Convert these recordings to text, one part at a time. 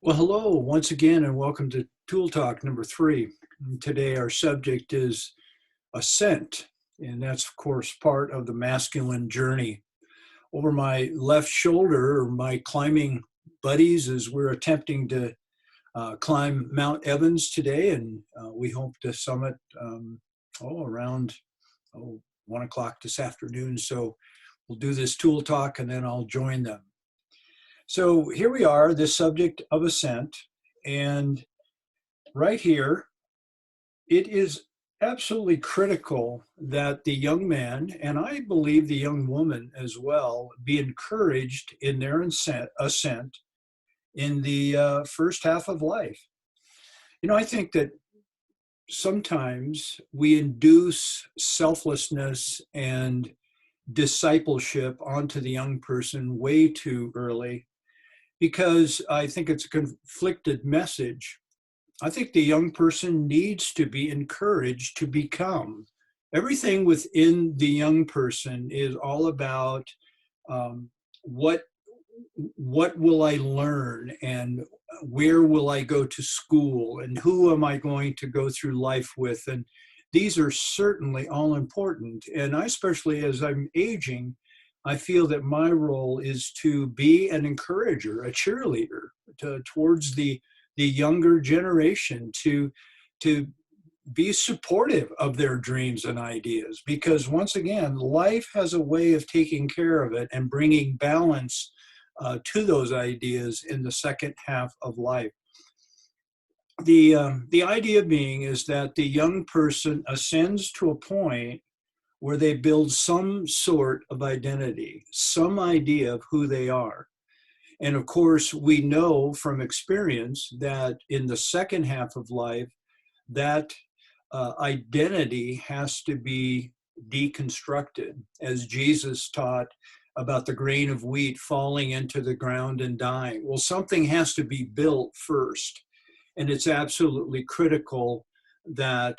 Well, hello once again, and welcome to Tool Talk number 3. And today, our subject is Ascent, and that's, of course, part of the masculine journey. Over my left shoulder are my climbing buddies as we're attempting to climb Mount Evans today, and we hope to summit around 1 o'clock this afternoon. So we'll do this Tool Talk, and then I'll join them. So here we are, this subject of ascent, and right here, it is absolutely critical that the young man, and I believe the young woman as well, be encouraged in their ascent in the first half of life. I think that sometimes we induce selflessness and discipleship onto the young person way too early, because I think it's a conflicted message. I think the young person needs to be encouraged to become. Everything within the young person is all about what will I learn, and where will I go to school, and who am I going to go through life with. And these are certainly all important. And I, especially as I'm aging, I feel that my role is to be an encourager, a cheerleader towards the younger generation, to be supportive of their dreams and ideas. Because once again, life has a way of taking care of it and bringing balance to those ideas in the second half of life. The idea being is that the young person ascends to a point where they build some sort of identity, some idea of who they are. And of course, we know from experience that in the second half of life, that identity has to be deconstructed, as Jesus taught about the grain of wheat falling into the ground and dying. Well, something has to be built first. And it's absolutely critical that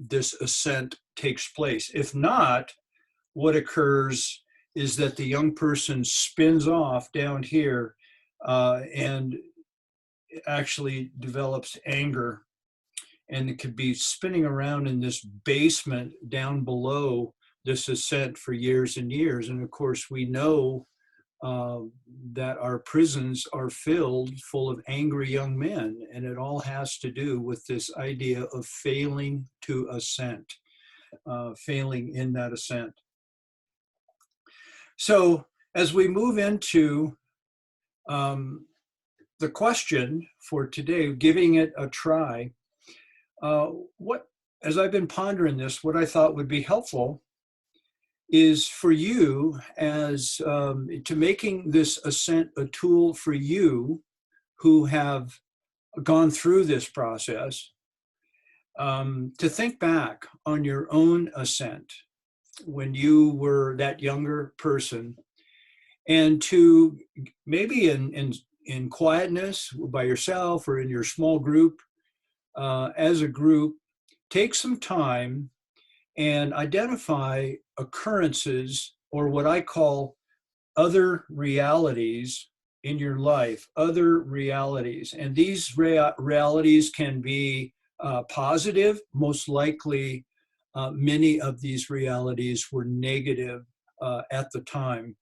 this ascent takes place. If not, what occurs is that the young person spins off down here and actually develops anger, and it could be spinning around in this basement down below this ascent for years and years. And of course, we know that our prisons are filled full of angry young men, and it all has to do with this idea of failing to ascent, failing in that ascent. So as we move into the question for today, giving it a try, as I've been pondering this, what I thought would be helpful is for you as to making this ascent a tool for you who have gone through this process, to think back on your own ascent when you were that younger person, and to maybe in quietness by yourself or in your small group, as a group, take some time and identify occurrences, or what I call other realities in your life, other realities. And these realities can be positive. Most likely, many of these realities were negative at the time.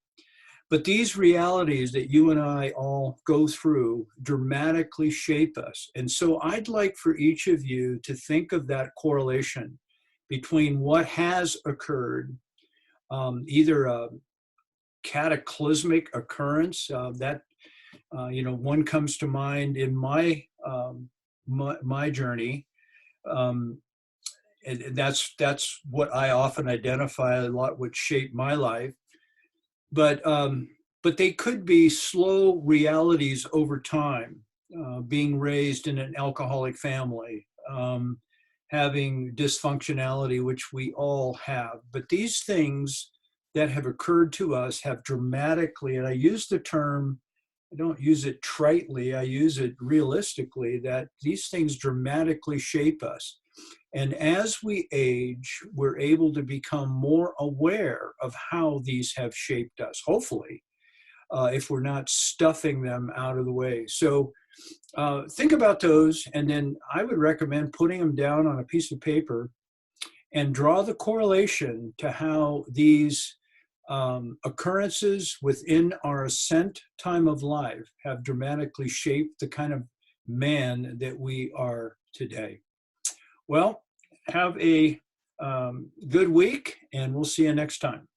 But these realities that you and I all go through dramatically shape us. And so I'd like for each of you to think of that correlation between what has occurred, either a cataclysmic occurrence that one comes to mind in my journey. And that's what I often identify a lot, which shaped my life. But they could be slow realities over time. Being raised in an alcoholic family, having dysfunctionality, which we all have. But these things that have occurred to us have dramatically, and I use the term, I don't use it tritely, I use it realistically, that these things dramatically shape us. And as we age, we're able to become more aware of how these have shaped us, hopefully, if we're not stuffing them out of the way. So Think about those, and then I would recommend putting them down on a piece of paper and draw the correlation to how these occurrences within our ascent time of life have dramatically shaped the kind of man that we are today. Well, have a good week, and we'll see you next time.